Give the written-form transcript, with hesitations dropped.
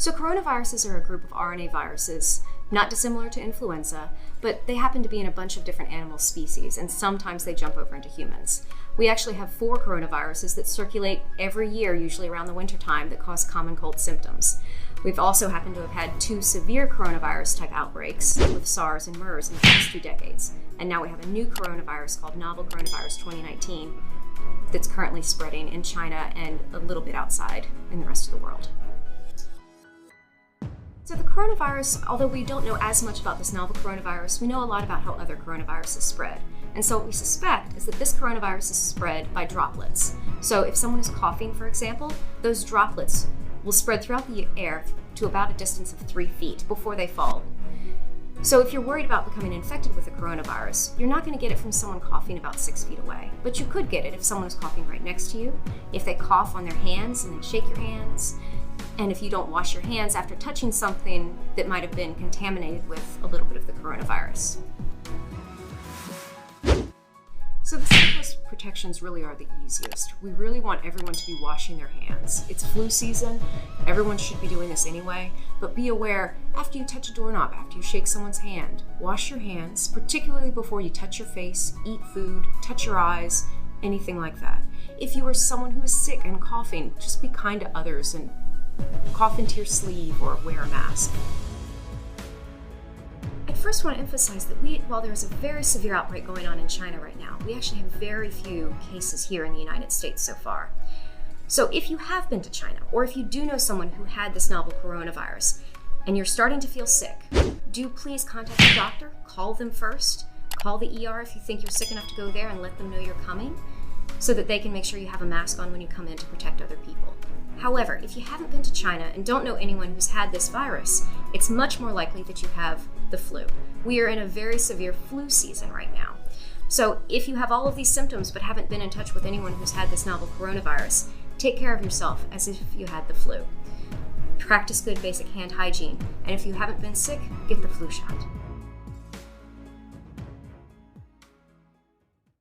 So coronaviruses are a group of RNA viruses, not dissimilar to influenza, but they happen to be in a bunch of different animal species, and sometimes they jump over into humans. We actually have 4 coronaviruses that circulate every year, usually around the wintertime, that cause common cold symptoms. We've also happened to have had 2 severe coronavirus-type outbreaks with SARS and MERS in the past 2 decades. And now we have a new coronavirus called Novel Coronavirus 2019 that's currently spreading in China and a little bit outside in the rest of the world. So the coronavirus, although we don't know as much about this novel coronavirus, we know a lot about how other coronaviruses spread. And so what we suspect is that this coronavirus is spread by droplets. So if someone is coughing, for example, those droplets will spread throughout the air to about a distance of 3 feet before they fall. So if you're worried about becoming infected with the coronavirus, you're not going to get it from someone coughing about 6 feet away. But you could get it if someone is coughing right next to you, if they cough on their hands and then shake your hands, and if you don't wash your hands after touching something that might have been contaminated with a little bit of the coronavirus. So the simplest protections really are the easiest. We really want everyone to be washing their hands. It's flu season, everyone should be doing this anyway, but be aware, after you touch a doorknob, after you shake someone's hand, wash your hands, particularly before you touch your face, eat food, touch your eyes, anything like that. If you are someone who is sick and coughing, just be kind to others and cough into your sleeve or wear a mask. I first want to emphasize that while there is a very severe outbreak going on in China right now, we actually have very few cases here in the United States so far. So if you have been to China, or if you do know someone who had this novel coronavirus, and you're starting to feel sick, do please contact your doctor, call them first, call the ER if you think you're sick enough to go there and let them know you're coming, so that they can make sure you have a mask on when you come in to protect other people. However, if you haven't been to China and don't know anyone who's had this virus, it's much more likely that you have the flu. We are in a very severe flu season right now. So if you have all of these symptoms but haven't been in touch with anyone who's had this novel coronavirus, take care of yourself as if you had the flu. Practice good basic hand hygiene, and if you haven't been sick, get the flu shot.